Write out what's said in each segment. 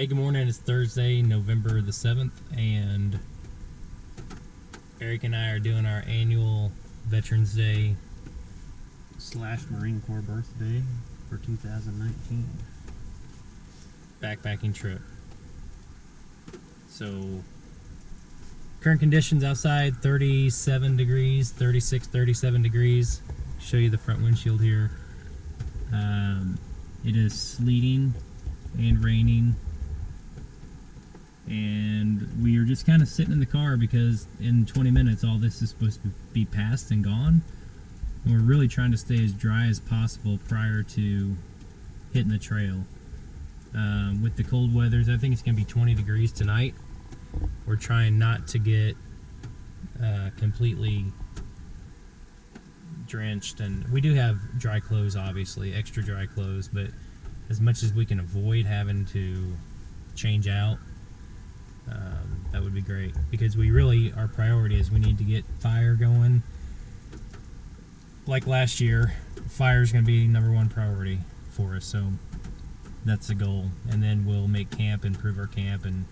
Hey, good morning. It's Thursday, November the 7th, and Eric and I are doing our annual Veterans Day / Marine Corps birthday for 2019 backpacking trip. So, current conditions outside 37 degrees, 36, 37 degrees. Show you the front windshield here. It is sleeting and raining. And we are just kind of sitting in the car because in 20 minutes all this is supposed to be past and gone. And we're really trying to stay as dry as possible prior to hitting the trail. With the cold weathers, I think it's going to be 20 degrees tonight. We're trying not to get completely drenched, and we do have dry clothes, obviously, extra dry clothes, but as much as we can avoid having to change out, that would be great, because we really, our priority is we need to get fire going. Like last year, fire is going to be #1 priority for us, so that's the goal. And then we'll make camp, improve our camp, and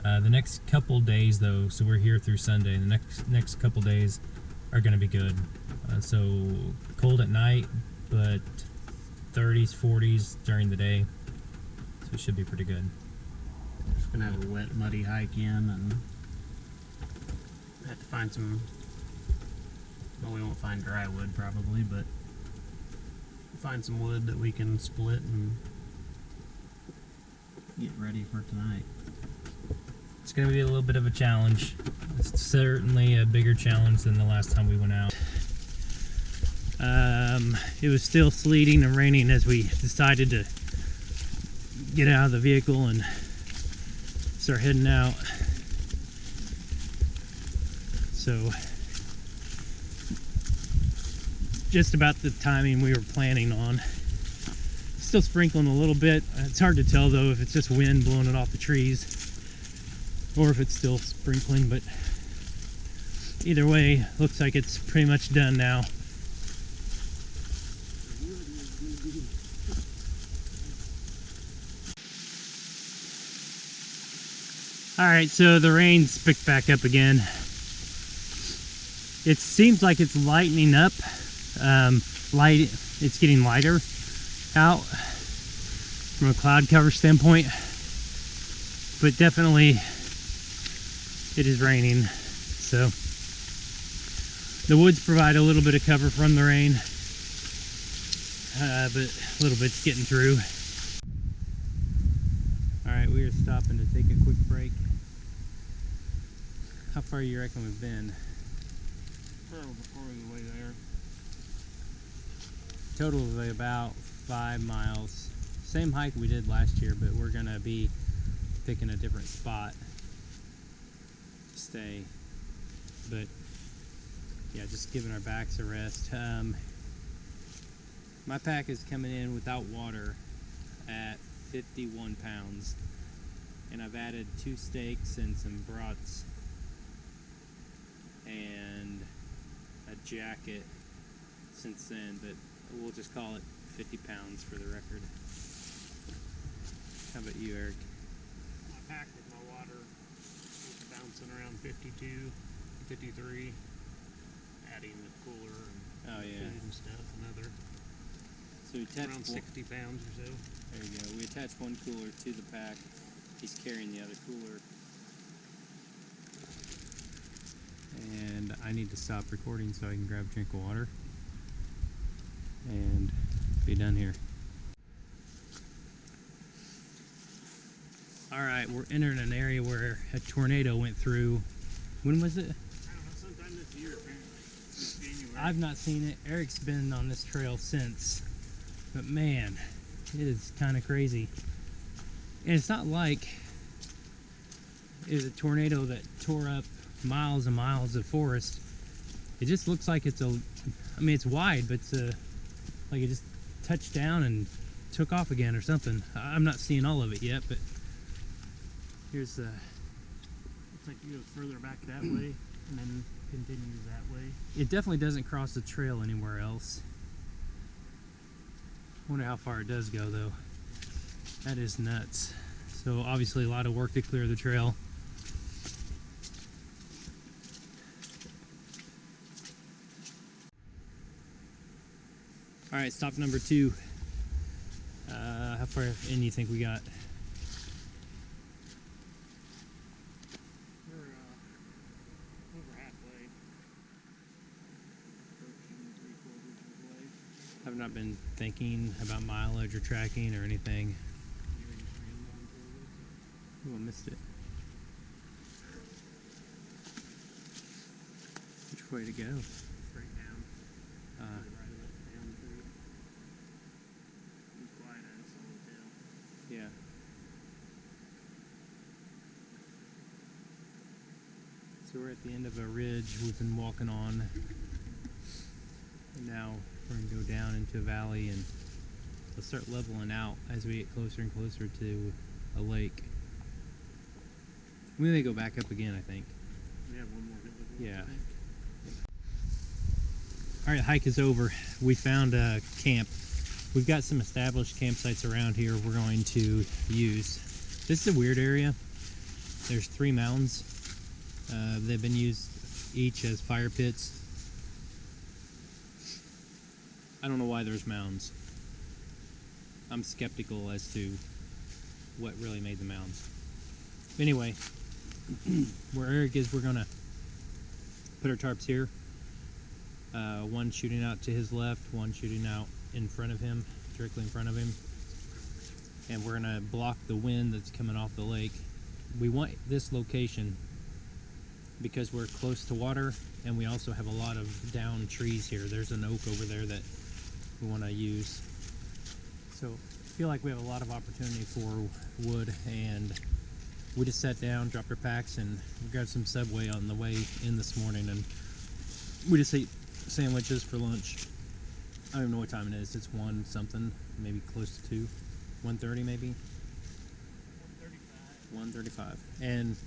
the next couple days though, so we're here through Sunday, the next couple days are going to be good. So cold at night, but 30s, 40s during the day, so it should be pretty good. Just gonna have a wet, muddy hike in, and have to find some. Well, we won't find dry wood probably, but find some wood that we can split and get ready for tonight. It's going to be a little bit of a challenge. It's certainly a bigger challenge than the last time we went out. It was still sleeting and raining as we decided to get out of the vehicle and start heading out. So just about the timing we were planning on. Still sprinkling a little bit. It's hard to tell though if it's just wind blowing it off the trees or if it's still sprinkling, but either way, looks like it's pretty much done now. Alright, so the rain's picked back up again. It seems like it's lightening up. It's getting lighter out from a cloud cover standpoint, but definitely it is raining, so the woods provide a little bit of cover from the rain, but a little bit's getting through. Alright, we are stopping to take a quick break. How far you reckon we've been? Probably the way there. Total of about 5 miles. Same hike we did last year, but we're gonna be picking a different spot to stay. But yeah, just giving our backs a rest. My pack is coming in without water at 51 pounds, and I've added 2 steaks and some brats and a jacket since then, but we'll just call it 50 pounds for the record. How about you, Eric? My pack with my water is bouncing around 52, 53, adding the cooler and food and stuff, another So we attached around 60 pounds or so. There you go. We attached one cooler to the pack. He's carrying the other cooler. And I need to stop recording so I can grab a drink of water and be done here. Alright, we're entering an area where a tornado went through. When was it? I don't know, sometime this year apparently. January. I've not seen it. Eric's been on this trail since. But man, it is kind of crazy. And it's not like it was a tornado that tore up miles and miles of forest. It just looks like it's it's wide, but it's like it just touched down and took off again or something. I'm not seeing all of it yet, but here's looks like it goes further back that way and then continues that way. It definitely doesn't cross the trail anywhere else. Wonder how far it does go though. That is nuts. So So obviously a lot of work to clear the trail. All right, stop number 2. How far in do you think we got? We're over halfway. Approaching 3/4 of the way. I've not been thinking about mileage or tracking or anything. Oh, I missed it. Which way to go? Straight down. Uh, Right of it, down through. Be quiet as on the tail. yeah. So we're at the end of a ridge we've been walking on. And now we're going to go down into a valley and we'll start leveling out as we get closer and closer to a lake. We may go back up again, I think. We have one more good look. Yeah. Alright, hike is over. We found a camp. We've got some established campsites around here we're going to use. This is a weird area. There's 3 mounds. They've been used each as fire pits. I don't know why there's mounds. I'm skeptical as to what really made the mounds. Anyway, where Eric is, we're gonna put our tarps here. One shooting out to his left, one shooting out in front of him, directly in front of him. And we're gonna block the wind that's coming off the lake. We want this location because we're close to water and we also have a lot of down trees here. There's an oak over there that we want to use. So I feel like we have a lot of opportunity for wood, and we just sat down, dropped our packs, and we grabbed some Subway on the way in this morning, and we just ate sandwiches for lunch. I don't even know what time it is. It's 1 something, maybe close to 2. 1:30 maybe? 1:35. And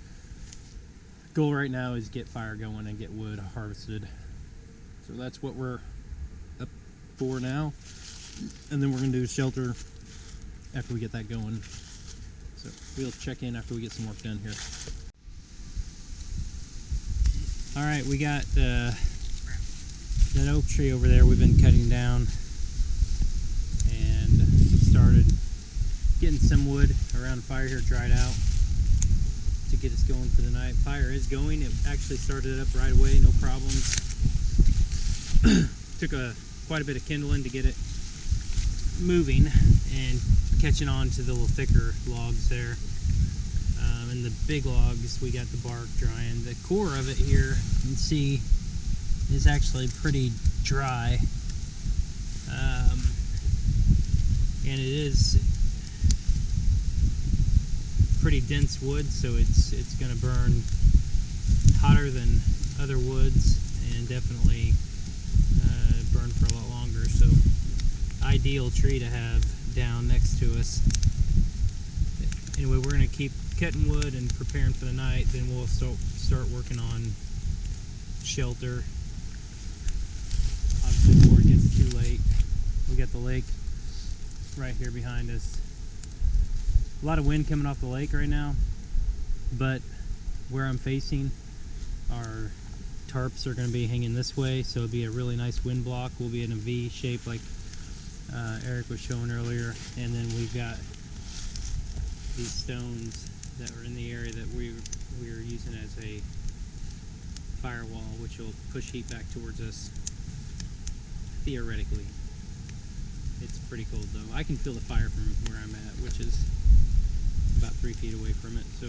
goal right now is get fire going and get wood harvested. So that's what we're up for now. And then we're going to do shelter after we get that going. So we'll check in after we get some work done here. Alright, we got that oak tree over there we've been cutting down and started getting some wood around the fire here dried out to get us going for the night. Fire is going. It actually started up right away, no problems. Took quite a bit of kindling to get it moving and catching on to the little thicker logs there. And the big logs, we got the bark drying. The core of it here, you can see, is actually pretty dry. And it is pretty dense wood, so it's going to burn hotter than other woods and definitely burn for a lot longer. So ideal tree to have down next to us. Anyway, we're going to keep cutting wood and preparing for the night. Then we'll start working on shelter. Obviously before it gets too late. We got the lake right here behind us. A lot of wind coming off the lake right now, but where I'm facing, our tarps are going to be hanging this way, so it'll be a really nice wind block. We'll be in a V shape like Eric was showing earlier, and then we've got these stones that are in the area that we're using as a firewall, which will push heat back towards us theoretically. It's pretty cold though. I can feel the fire from where I'm at, which is about 3 feet away from it, so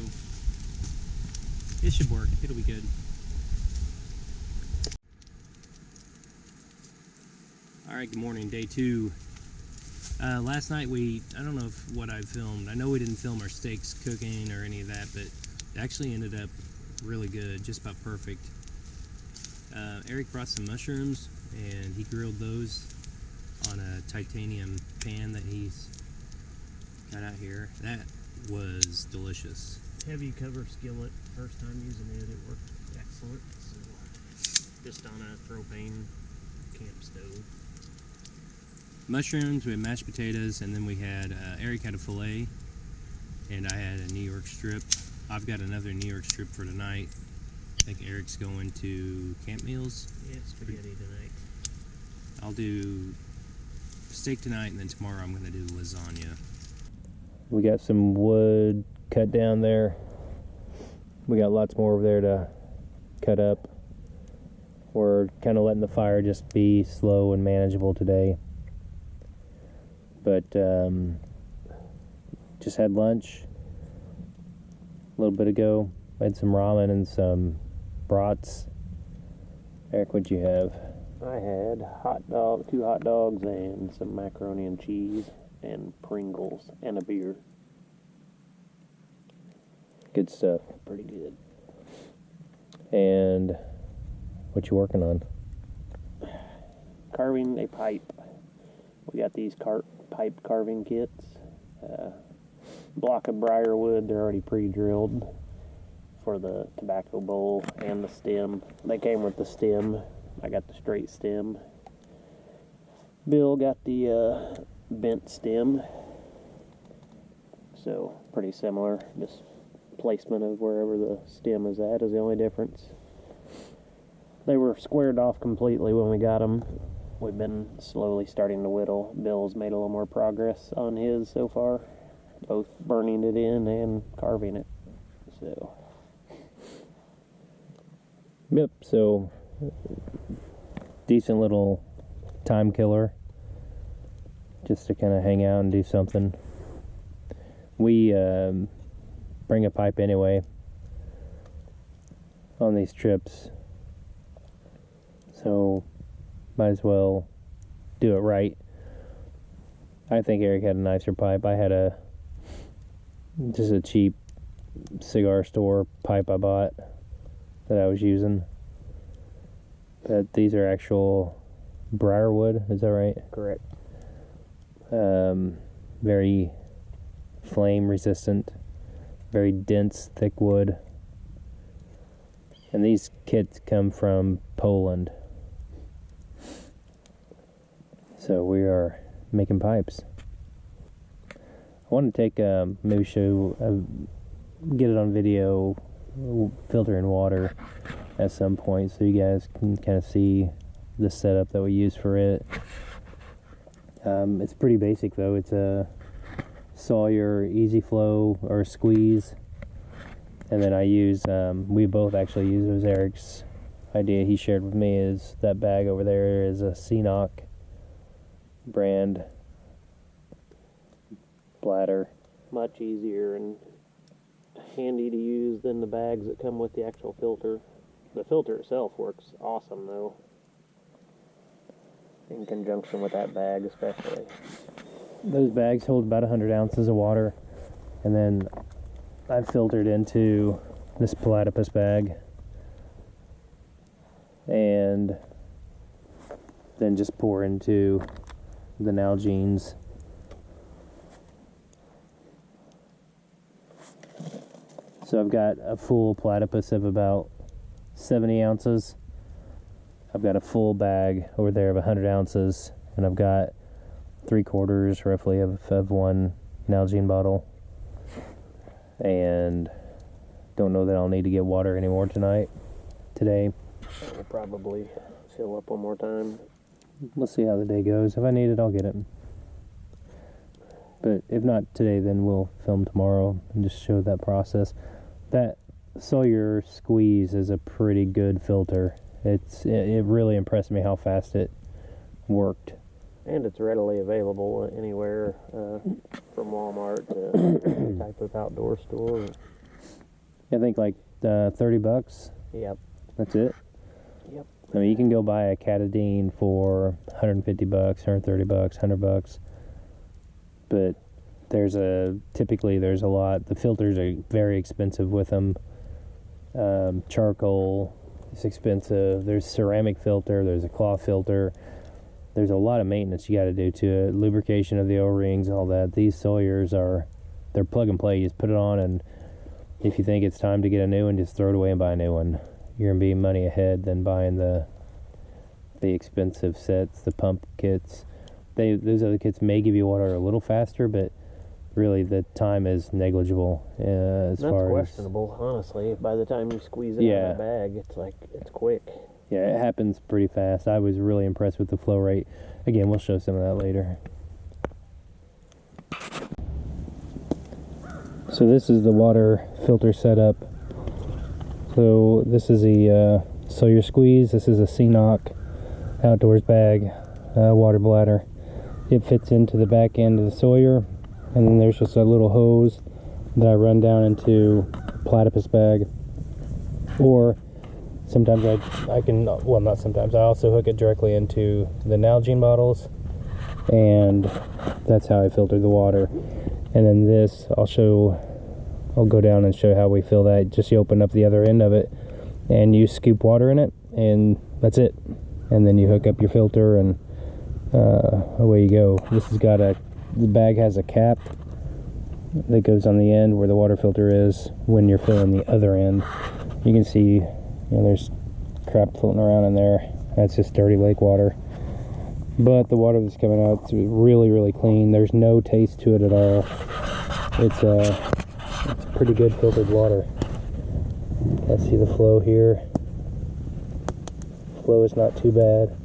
it should work. It'll be good. Alright, good morning, day 2. Last night I don't know what I filmed. I know we didn't film our steaks cooking or any of that, but it actually ended up really good, just about perfect. Eric brought some mushrooms and he grilled those on a titanium pan that he's got out here. That was delicious. Heavy cover skillet. First time using it, it worked excellent. So, just on a propane camp stove. Mushrooms, we had mashed potatoes, and then we had Eric had a filet and I had a New York strip. I've got another New York strip for tonight. I think Eric's going to camp meals. Yeah, spaghetti tonight. I'll do steak tonight, and then tomorrow I'm going to do lasagna. We got some wood cut down there. We got lots more over there to cut up. We're kind of letting the fire just be slow and manageable today. But just had lunch a little bit ago. I had some ramen and some brats. Eric, what'd you have? I had 2 hot dogs and some macaroni and cheese and Pringles and a beer. Good stuff. Pretty good. And what you working on? Carving a pipe. We got these pipe carving kits. Block of briarwood. They're already pre-drilled for the tobacco bowl and the stem. They came with the stem. I got the straight stem. Bill got the bent stem. So pretty similar. Just placement of wherever the stem is at is the only difference. They were squared off completely when we got them. We've been slowly starting to whittle. Bill's made a little more progress on his so far, both burning it in and carving it. So, yep, so decent little time killer just to kind of hang out and do something. We bring a pipe anyway on these trips, so might as well do it right. I think Eric had a nicer pipe. I had just a cheap cigar store pipe I bought that I was using. But these are actual briarwood, is that right? correct. Very flame resistant, very dense, thick wood. And these kits come from Poland. So we are making pipes. I want to take, maybe show, get it on video, filtering water at some point so you guys can kind of see the setup that we use for it. It's pretty basic though. It's a Sawyer easy flow or squeeze, and then I use, we both actually use, it was Eric's idea he shared with me, is that bag over there is a CNOC brand bladder. Much easier and handy to use than the bags that come with the actual filter. The filter itself works awesome though, in conjunction with that bag especially. Those bags hold about 100 ounces of water, and then I've filtered into this platypus bag and then just pour into the Nalgene's. So I've got a full platypus of about 70 ounces. I've got a full bag over there of 100 ounces, and I've got 3/4 roughly of one Nalgene bottle. And don't know that I'll need to get water anymore today. We'll probably fill up one more time. We'll see how the day goes. If I need it, I'll get it. But if not today, then we'll film tomorrow and just show that process. That Sawyer squeeze is a pretty good filter. It really impressed me how fast it worked. And it's readily available anywhere, from Walmart to any type of outdoor store. I think like $30. Yep. That's it. Yep. I mean, you can go buy a Catadine for $150, $130, $100, but typically there's a lot. The filters are very expensive with them. Charcoal is expensive. There's ceramic filter. There's a cloth filter. There's a lot of maintenance you got to do to it. Lubrication of the O-rings, all that. These Sawyers they're plug and play. You just put it on, and if you think it's time to get a new one, just throw it away and buy a new one. You're gonna be money ahead than buying the expensive sets, the pump kits. Those other kits may give you water a little faster, but really the time is negligible as That's far questionable, honestly. By the time you squeeze it out of the bag, it's like, it's quick. Yeah, it happens pretty fast. I was really impressed with the flow rate. Again, we'll show some of that later. So this is the water filter setup. So this is a Sawyer squeeze. This is a CNOC outdoors bag, water bladder. It fits into the back end of the Sawyer, and then there's just a little hose that I run down into a platypus bag. Or sometimes I can, well, not sometimes, I also hook it directly into the Nalgene bottles, and that's how I filter the water. And then this, I'll go down and show how we fill that. Just you open up the other end of it, and you scoop water in it, and that's it. And then you hook up your filter, and away you go. This has got the bag has a cap that goes on the end where the water filter is when you're filling the other end. You can see, there's crap floating around in there. That's just dirty lake water. But the water that's coming out is really, really clean. There's no taste to it at all. It's pretty good filtered water. Let's see the flow here. Flow is not too bad.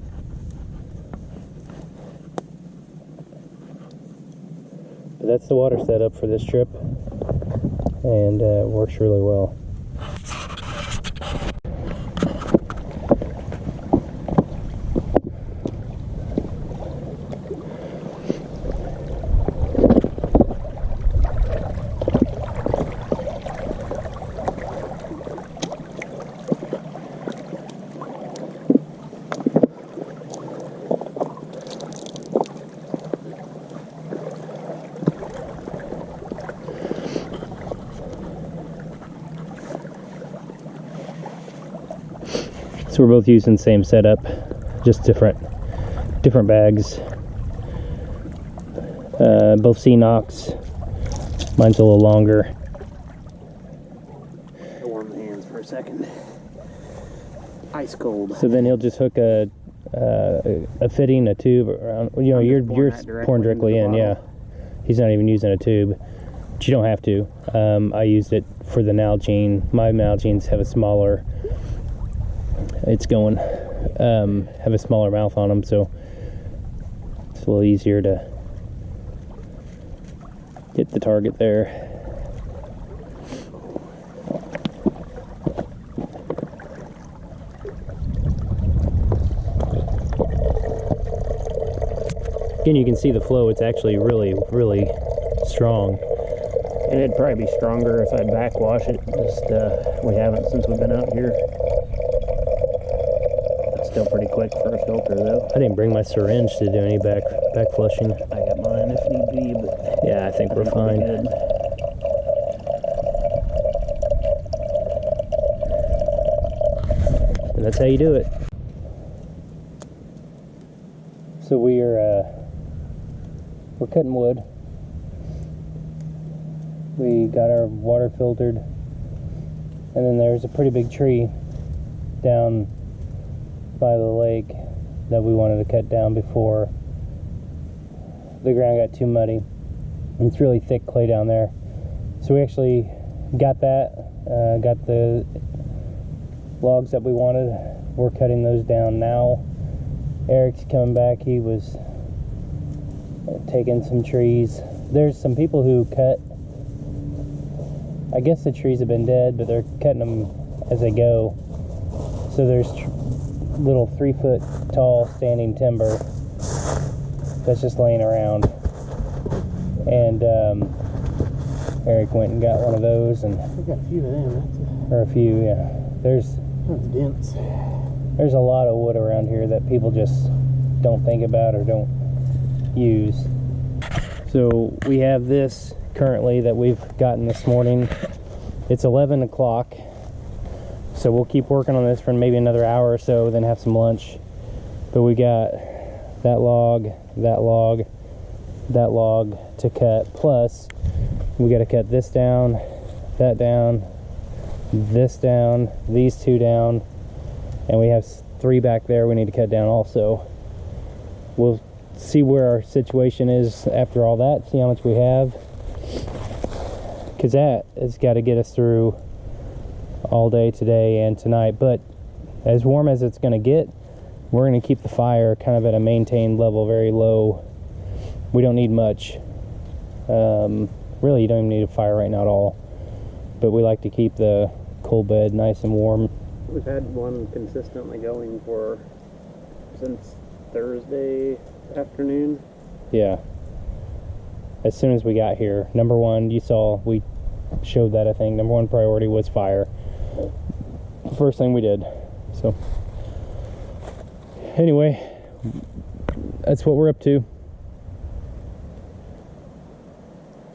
But that's the water setup for this trip, and it works really well. So we're both using the same setup, just different bags. Both CNOCs. Mine's a little longer. I'll warm the hands for a second. Ice cold. So then he'll just hook a fitting, a tube around. You're pouring directly in. Yeah, he's not even using a tube, but you don't have to. I used it for the Nalgene. My Nalgenes have a smaller. Have a smaller mouth on them, so it's a little easier to get the target there. Again, you can see the flow. It's actually really, really strong. And it'd probably be stronger if I'd backwash it. Just we haven't since we've been out here. Still pretty quick for a filter though. I didn't bring my syringe to do any back flushing. I got mine if need be, but yeah, I think we're fine. Good. And that's how you do it. So we're cutting wood. We got our water filtered, and then there's a pretty big tree down by the lake that we wanted to cut down before the ground got too muddy. It's really thick clay down there, so we actually got that, got the logs that we wanted. We're cutting those down now. Eric's coming back. He was taking some trees. There's some people who cut, I guess the trees have been dead, but they're cutting them as they go. So there's little 3-foot tall standing timber that's just laying around, and Eric went and got one of those, and we got a few of them. or a few, yeah. There's dense. There's a lot of wood around here that people just don't think about or don't use. So we have this currently that we've gotten this morning. It's 11 o'clock. So we'll keep working on this for maybe another hour or so, then have some lunch. But we got that log, that log, that log to cut. Plus, we got to cut this down, that down, this down, these two down, and we have 3 back there we need to cut down also. We'll see where our situation is after all that, see how much we have. because that has got to get us through all day today and tonight. But as warm as it's going to get, we're going to keep the fire kind of at a maintained level, very low. We don't need much. Really, you don't even need a fire right now at all. But we like to keep the coal bed nice and warm. We've had one consistently going since Thursday afternoon. Yeah. As soon as we got here, number one, you saw, we showed that, I think, number one priority was fire. First thing we did. So, anyway, that's what we're up to.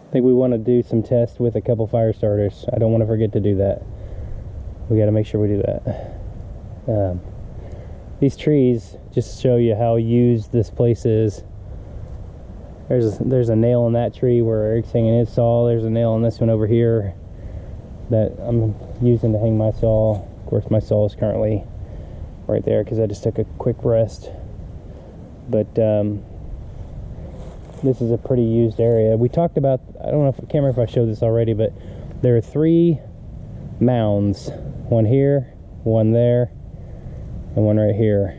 I think we want to do some tests with a couple fire starters. I don't want to forget to do that. We got to make sure we do that. These trees just show you how used this place is. There's a nail in that tree where Eric's hanging his saw. There's a nail in this one over here that I'm using to hang my saw. Of course, my saw is currently right there because I just took a quick rest. But this is a pretty used area. We talked about, I can't remember if I showed this already, but there are 3 mounds. One here, one there, and one right here.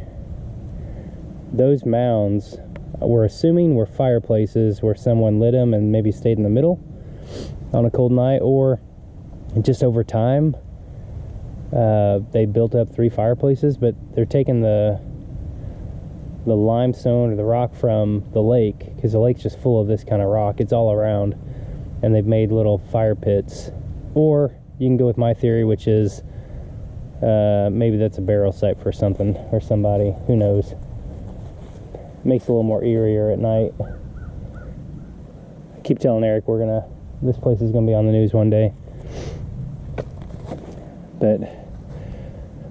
Those mounds, we're assuming, were fireplaces where someone lit them and maybe stayed in the middle on a cold night, or just over time they built up 3 fireplaces. But they're taking the limestone or the rock from the lake, because the lake's just full of this kind of rock. It's all around, and they've made little fire pits. Or you can go with my theory, which is maybe that's a burial site for something or somebody. Who knows? Makes it a little more eerier at night. I keep telling Eric this place is gonna be on the news one day. But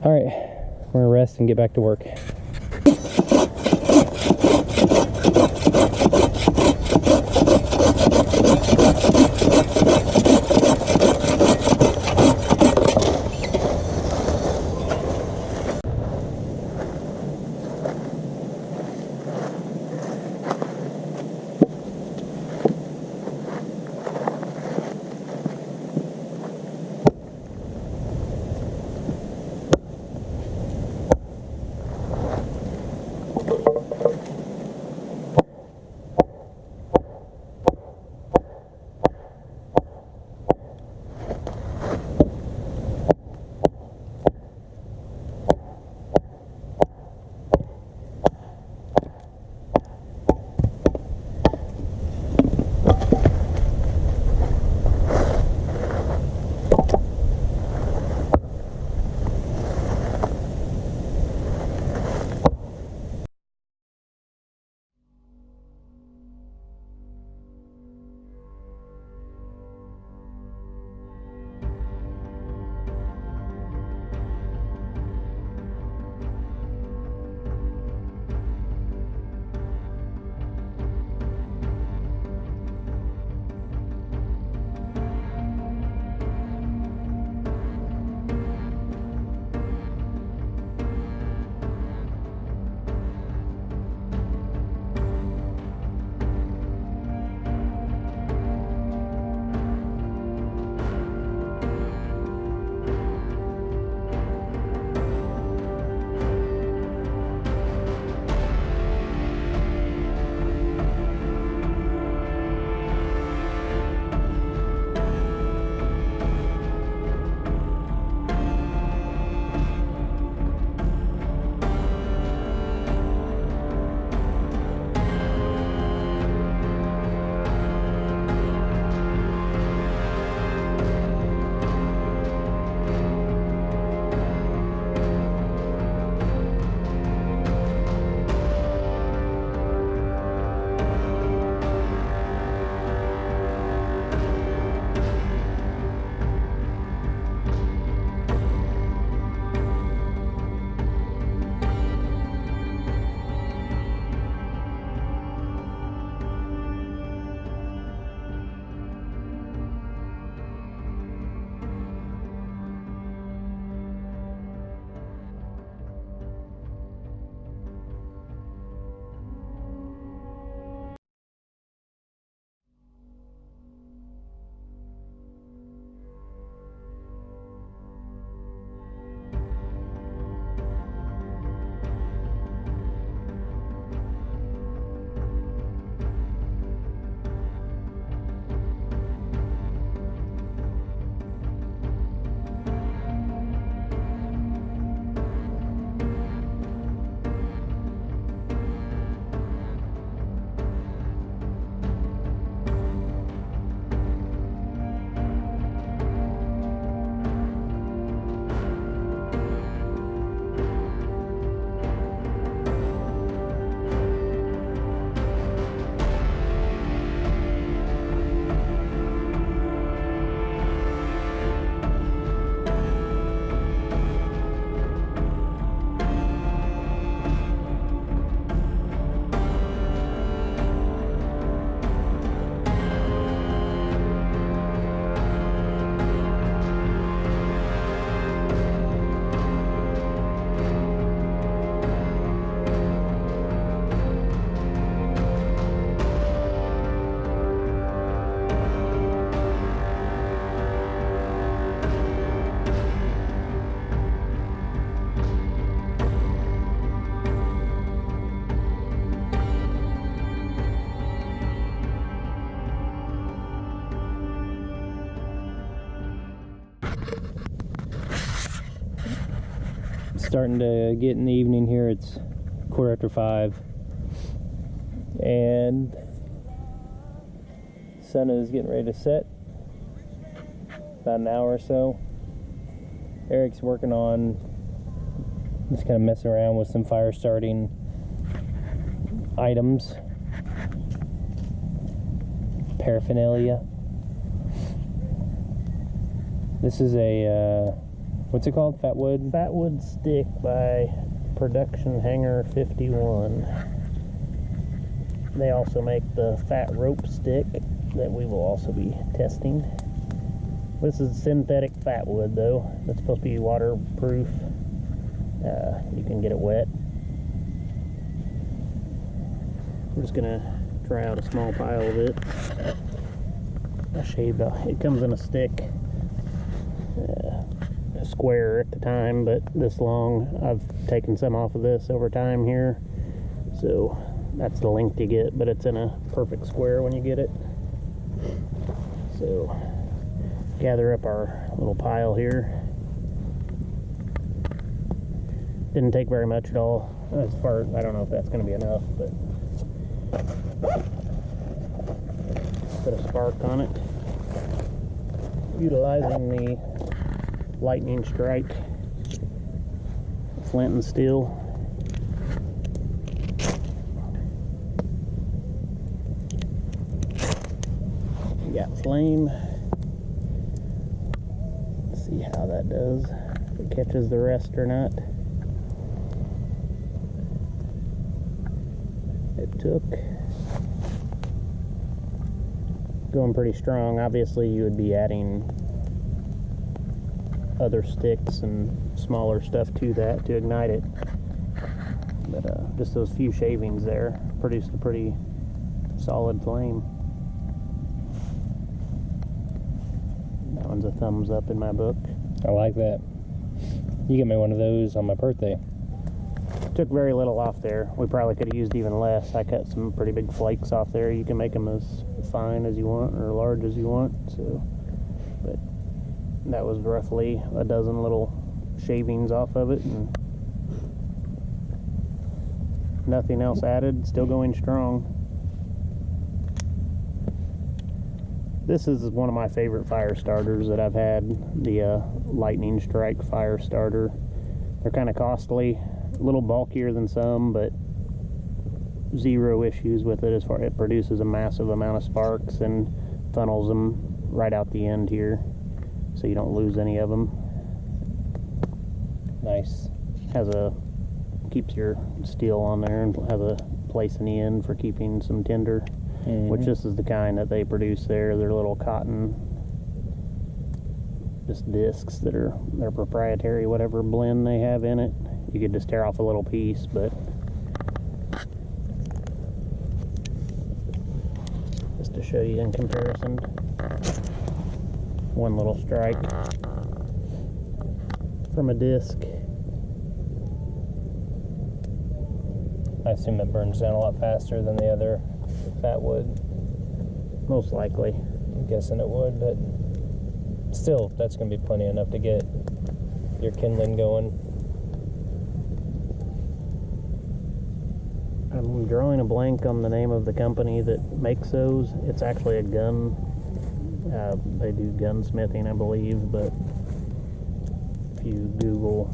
all right, we're gonna rest and get back to work. starting to get in the evening here. It's 5:15, and the sun is getting ready to set. About an hour or so. Eric's working on just kind of messing around with some fire starting items, paraphernalia. This is a what's it called? Fatwood? Fatwood stick by Production Hanger 51. They also make the fat rope stick that we will also be testing. This is synthetic fatwood though. That's supposed to be waterproof. You can get it wet. We're just gonna try out a small pile of it. I shaved off. It comes in a stick, a square at the time, but this long. I've taken some off of this over time here, so that's the length you get, but it's in a perfect square when you get it. So gather up our little pile here. Didn't take very much at all. As far as, I don't know if that's going to be enough, but put a spark on it. Utilizing the lightning strike flint and steel. We got flame. Let's see how that does. If it catches the rest or not. It took. Going pretty strong. Obviously you would be adding other sticks and smaller stuff to that to ignite it, but just those few shavings there produced a pretty solid flame. That one's a thumbs up in my book. I like that. You get me one of those on my birthday. Took very little off there. We probably could have used even less. I cut some pretty big flakes off there. You can make them as fine as you want or large as you want. So, but that was roughly a dozen little shavings off of it, and nothing else added. Still going strong. This is one of my favorite fire starters that I've had. The lightning strike fire starter. They're kind of costly. A little bulkier than some, but zero issues with it as far as it produces a massive amount of sparks and funnels them right out the end here, so you don't lose any of them. Nice. Keeps your steel on there and has a place in the end for keeping some tinder. Which this is the kind that they produce there. They're little cotton, just discs that are their proprietary whatever blend they have in it. You could just tear off a little piece, but just to show you in comparison, one little strike from a disc. I assume that burns down a lot faster than the other fatwood. Most likely. I'm guessing it would, but still, that's going to be plenty enough to get your kindling going. I'm drawing a blank on the name of the company that makes those. It's actually a gun. They do gunsmithing, I believe, but if you Google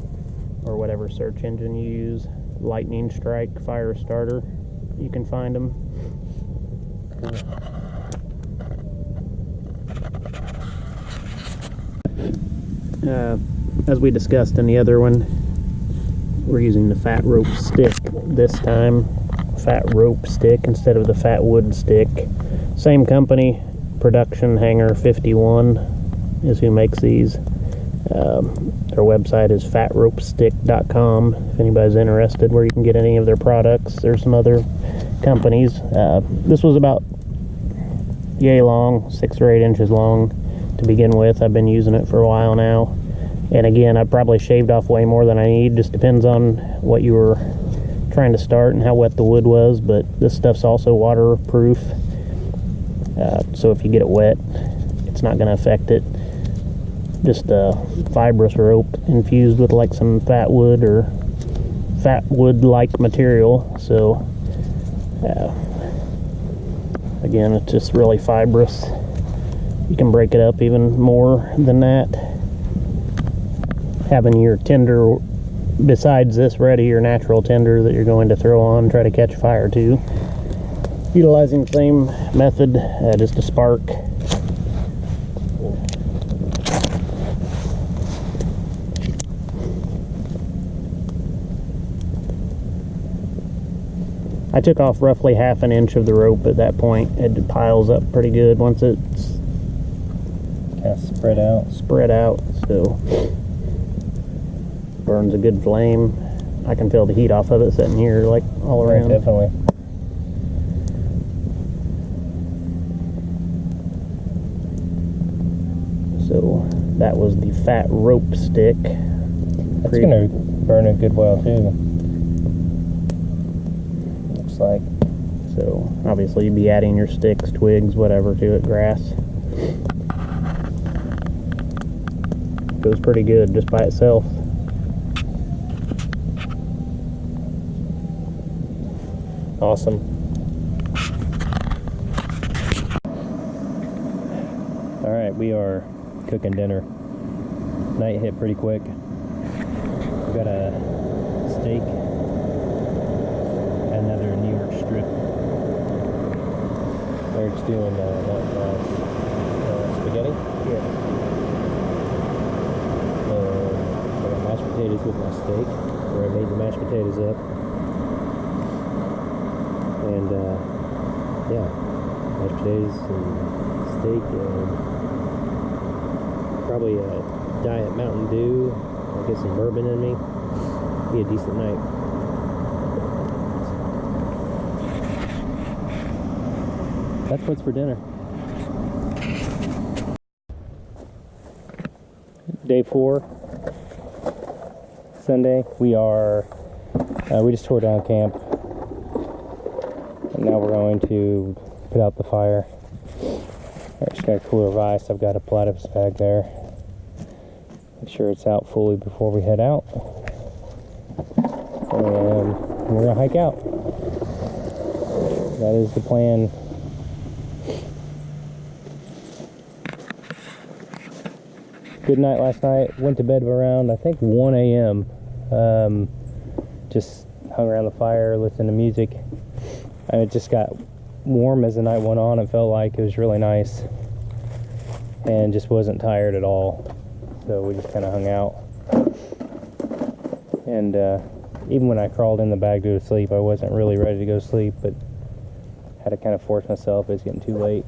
or whatever search engine you use, lightning strike fire starter, you can find them. As we discussed in the other one, we're using the fat rope stick this time. Fat rope stick instead of the fat wood stick. Same company, Production Hanger 51 is who makes these. Their website is fatropestick.com if anybody's interested, where you can get any of their products. There's some other companies. This was about yay long, 6 or 8 inches long to begin with. I've been using it for a while now, and again, I probably shaved off way more than I need. Just depends on what you were trying to start and how wet the wood was, but this stuff's also waterproof, so if you get it wet, it's not going to affect it. just a fibrous rope infused with like some fat wood or fat wood like material. So again, it's just really fibrous. You can break it up even more than that. Having your tinder besides this ready, your natural tinder that you're going to throw on, try to catch fire too. Utilizing the same method, just a spark. I took off roughly half an inch of the rope at that point. It piles up pretty good once it's kind of spread out. So burns a good flame. I can feel the heat off of it sitting here like all around. Yeah, definitely. So that was the fat rope stick. That's gonna burn a good while too. Looks like. So obviously you'd be adding your sticks, twigs, whatever to it, grass. Goes pretty good just by itself. Awesome. Alright, we are cooking dinner. Night hit pretty quick. We got a steak and another New York strip. Eric's doing spaghetti? Yeah. I got mashed potatoes with my steak, where I made the mashed potatoes up. And yeah, mashed potatoes and steak and probably a diet Mountain Dew. I'll get some bourbon in me. Be a decent night. That's what's for dinner. Day 4, Sunday. We just tore down camp. And now we're going to put out the fire. I just got a cooler of ice. I've got a platypus bag there. Make sure it's out fully before we head out. And we're gonna hike out. That is the plan. Good night last night. Went to bed around, I think, 1 a.m. Just hung around the fire, listened to music. And it just got warm as the night went on. It felt like it was really nice. And just wasn't tired at all. So we just kind of hung out. And even when I crawled in the bag to go to sleep, I wasn't really ready to go to sleep, but had to kind of force myself. It was getting too late.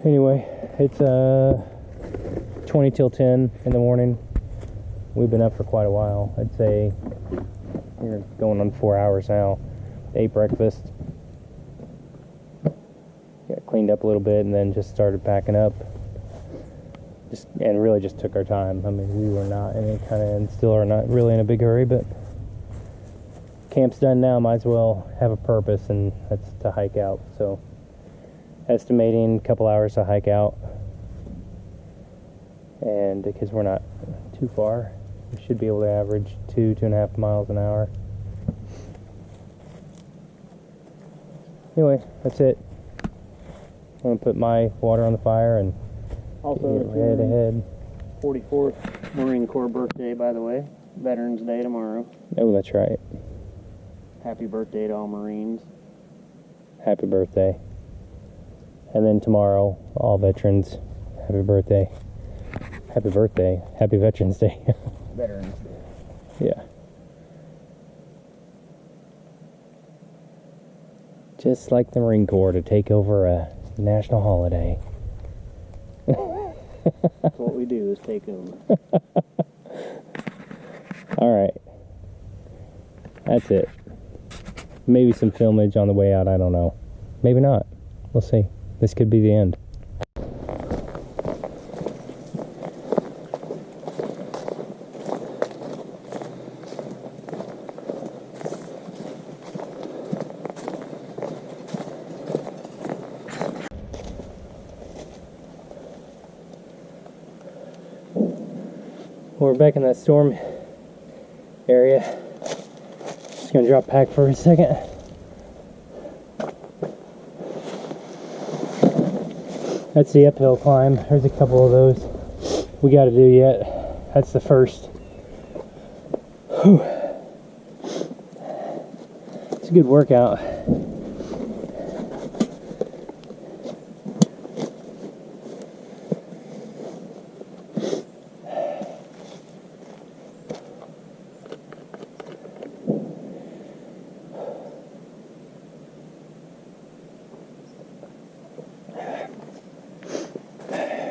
Anyway, it's 20 till 10 in the morning. We've been up for quite a while. I'd say we're going on 4 hours now. Ate breakfast. Got cleaned up a little bit and then just started packing up. And really just took our time. I mean, we were not in any kind of, and still are not really in a big hurry, but camp's done now, might as well have a purpose, and that's to hike out. So estimating a couple hours to hike out, and because we're not too far, we should be able to average 2.5 miles an hour. Anyway, that's it. I'm gonna put my water on the fire and Also, get right ahead. 44th Marine Corps birthday, by the way. Veterans Day tomorrow. Oh, that's right. Happy birthday to all Marines. Happy birthday. And then tomorrow, all veterans, happy birthday. Happy birthday. Happy Veterans Day. Veterans Day. Yeah. Just like the Marine Corps to take over a national holiday. That's what we do, is take over. Alright. That's it. Maybe some filmage on the way out, I don't know. Maybe not. We'll see. This could be the end. We're back in that storm area. Just gonna drop back for a second. That's the uphill climb. There's a couple of those we got to do yet. That's the first. Whew. It's a good workout.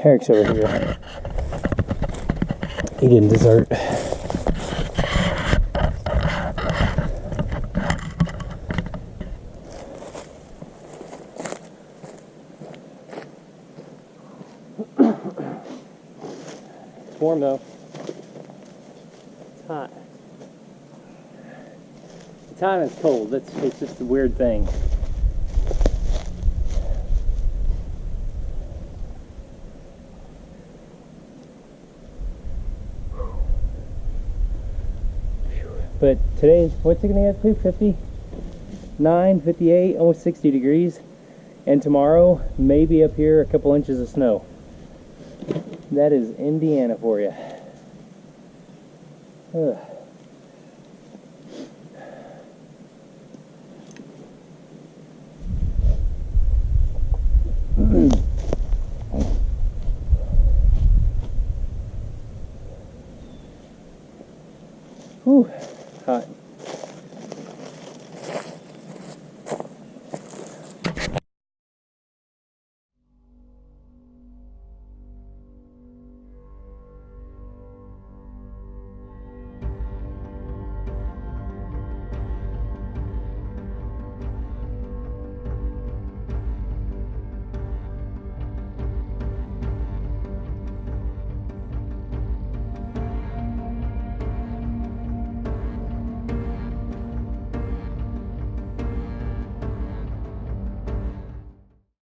Eric's over here eating dessert. It's warm though. It's hot. It's hot and it's cold. It's just a weird thing. But today, what's it gonna get to? 59, 58, almost 60 degrees. And tomorrow, maybe up here, a couple inches of snow. That is Indiana for you. Ugh. Whew.